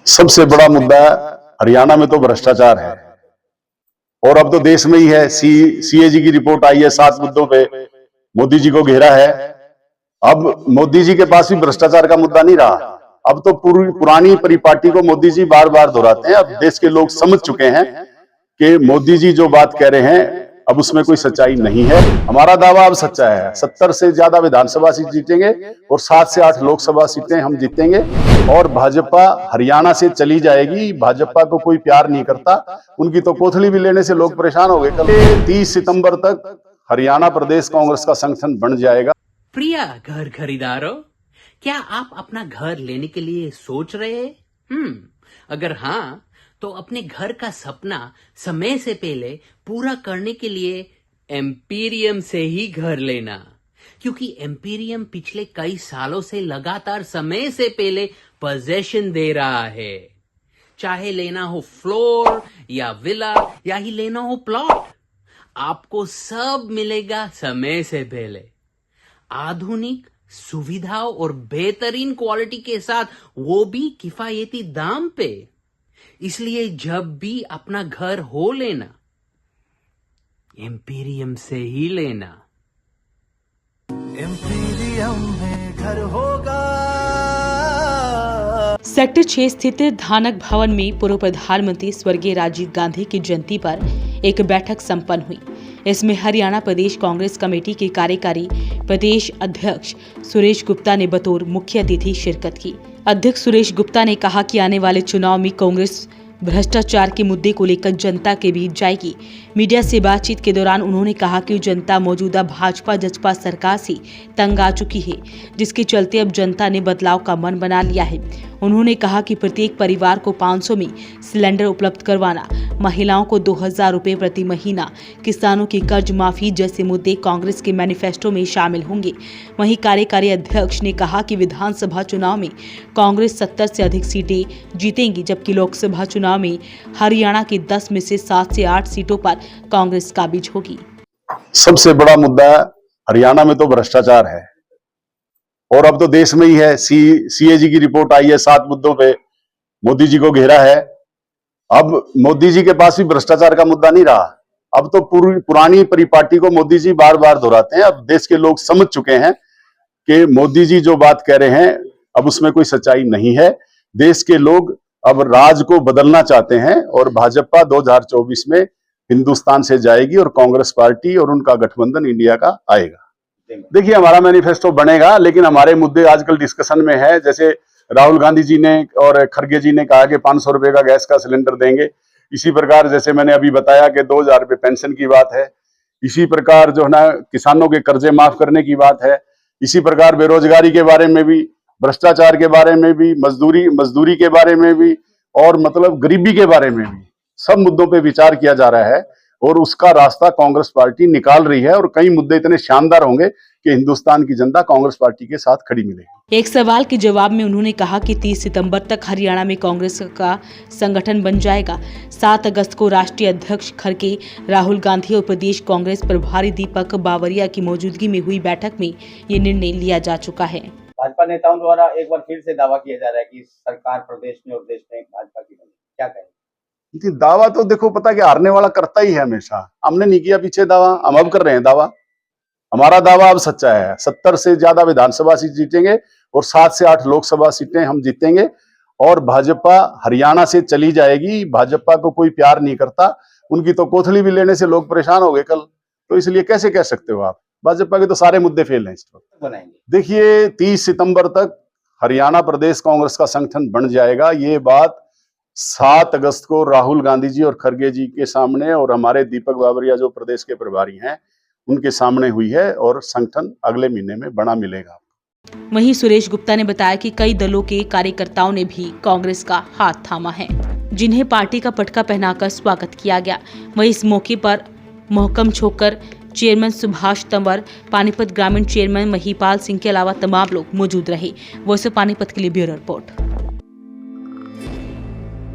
सबसे बड़ा मुद्दा हरियाणा में तो भ्रष्टाचार है और अब तो देश में ही है। सीएजी की रिपोर्ट आई है, 7 मुद्दों पे मोदी जी को घेरा है। अब मोदी जी के पास भी भ्रष्टाचार का मुद्दा नहीं रहा। अब तो पुरानी परिपाटी को मोदी जी बार बार दोहराते हैं। अब देश के लोग समझ चुके हैं कि मोदी जी जो बात कह रहे हैं अब उसमें कोई सच्चाई नहीं है। हमारा दावा अब सच्चा है। 70 से ज्यादा विधानसभा सीट जीतेंगे और 7 से 8 लोकसभा सीटें हम जीतेंगे और भाजपा हरियाणा से चली जाएगी। भाजपा को कोई प्यार नहीं करता, उनकी तो कोथली भी लेने से लोग परेशान हो गए। कल 30 सितंबर तक हरियाणा प्रदेश कांग्रेस का संगठन बन जाएगा। प्रिय घर खरीदारों, क्या आप अपना घर लेने के लिए सोच रहे हैं? अगर हाँ, तो अपने घर का सपना समय से पहले पूरा करने के लिए एम्पीरियम से ही घर लेना, क्योंकि एम्पीरियम पिछले कई सालों से लगातार समय से पहले पोजेशन दे रहा है। चाहे लेना हो फ्लोर या विला या ही लेना हो प्लॉट, आपको सब मिलेगा समय से पहले, आधुनिक सुविधाओं और बेहतरीन क्वालिटी के साथ, वो भी किफायती दाम पे। इसलिए जब भी अपना घर हो लेना, एम्पीरियम से ही लेना। एम्पीरियम में घर होगा। सेक्टर 6 स्थित धानक भवन में पूर्व प्रधानमंत्री स्वर्गीय राजीव गांधी की जयंती पर एक बैठक संपन्न हुई। इसमें हरियाणा प्रदेश कांग्रेस कमेटी के कार्यकारी प्रदेश अध्यक्ष सुरेश गुप्ता ने बतौर मुख्य अतिथि शिरकत की। अध्यक्ष सुरेश गुप्ता ने कहा कि आने वाले चुनाव में कांग्रेस भ्रष्टाचार के मुद्दे को लेकर जनता के बीच जाएगी। मीडिया से बातचीत के दौरान उन्होंने कहा कि जनता मौजूदा भाजपा जसपा सरकार से तंग आ चुकी है, जिसके चलते अब जनता ने बदलाव का मन बना लिया है। उन्होंने कहा कि प्रत्येक परिवार को 500 में सिलेंडर उपलब्ध करवाना, महिलाओं को 2000 रुपए प्रति महीना, किसानों की कर्ज माफी जैसे मुद्दे कांग्रेस के मैनिफेस्टो में शामिल होंगे। वहीं कार्यकारी अध्यक्ष ने कहा कि विधानसभा चुनाव में कांग्रेस 70 से अधिक सीटें जीतेंगी, जबकि लोकसभा चुनाव में हरियाणा की 10 में से 7 से 8 सीटों पर कांग्रेस काबिज होगी। सबसे बड़ा मुद्दा हरियाणा में तो भ्रष्टाचार है और अब तो देश में ही है। सीएजी की रिपोर्ट आई है, 7 मुद्दों पे मोदी जी को घेरा है। अब मोदी जी के पास भी भ्रष्टाचार का मुद्दा नहीं रहा। अब तो पुरानी परिपाटी को मोदी जी बार बार दोहराते हैं। अब देश के लोग समझ चुके हैं कि मोदी जी जो बात कह रहे हैं अब उसमें कोई सच्चाई नहीं है। देश के लोग अब राज को बदलना चाहते हैं और भाजपा 2024 में हिंदुस्तान से जाएगी और कांग्रेस पार्टी और उनका गठबंधन इंडिया का आएगा। देखिए, हमारा मैनिफेस्टो बनेगा, लेकिन हमारे मुद्दे आजकल डिस्कशन में है। जैसे राहुल गांधी जी ने और खड़गे जी ने कहा कि 500 रुपए का गैस का सिलेंडर देंगे। इसी प्रकार जैसे मैंने अभी बताया कि 2000 रुपए पेंशन की बात है। इसी प्रकार जो है ना, किसानों के कर्जे माफ करने की बात है। इसी प्रकार बेरोजगारी के बारे में भी, भ्रष्टाचार के बारे में भी, मजदूरी के बारे में भी और मतलब गरीबी के बारे में भी, सब मुद्दों पे विचार किया जा रहा है और उसका रास्ता कांग्रेस पार्टी निकाल रही है। और कई मुद्दे इतने शानदार होंगे कि हिंदुस्तान की जनता कांग्रेस पार्टी के साथ खड़ी मिलेगी। एक सवाल के जवाब में उन्होंने कहा कि 30 सितंबर तक हरियाणा में कांग्रेस का संगठन बन जाएगा। 7 अगस्त को राष्ट्रीय अध्यक्ष खड़गे, राहुल गांधी और प्रदेश कांग्रेस प्रभारी दीपक बावरिया की मौजूदगी में हुई बैठक में ये निर्णय लिया जा चुका है। भाजपा नेताओं द्वारा एक बार फिर से दावा किया जा रहा है कि सरकार प्रदेश में और देश में भाजपा की बनेगी, क्या कहेंगे? दावा तो देखो, पता कि हारने वाला करता ही है हमेशा। हमने नहीं किया पीछे दावा, हम अब कर रहे हैं दावा। हमारा दावा अब सच्चा है। 70 से ज्यादा विधानसभा सीट जीतेंगे और 7 से 8 लोकसभा सीटें हम जीतेंगे और भाजपा हरियाणा से चली जाएगी। भाजपा को कोई प्यार नहीं करता, उनकी तो कोथली भी लेने से लोग परेशान हो गए कल। तो इसलिए कैसे कह सकते हो आप? भाजपा के तो सारे मुद्दे फेल हैं इस वक्त। बनाएंगे। देखिए, 30 सितंबर तक हरियाणा प्रदेश कांग्रेस का संगठन बन जाएगा। ये बात 7 अगस्त को राहुल गांधी जी और खड़गे जी के सामने और हमारे दीपक बावरिया जो प्रदेश के प्रभारी हैं उनके सामने हुई है और संगठन अगले महीने में बड़ा मिलेगा। वहीं सुरेश गुप्ता ने बताया कि कई दलों के कार्यकर्ताओं ने भी कांग्रेस का हाथ थामा है, जिन्हें पार्टी का पटका पहनाकर स्वागत किया गया। वहीं इस मौके पर मोहकम छोकर, चेयरमैन सुभाष तंवर, पानीपत ग्रामीण चेयरमैन महिपाल सिंह के अलावा तमाम लोग मौजूद रहे। वॉइस ऑफ पानीपत के लिए ब्यूरो रिपोर्ट।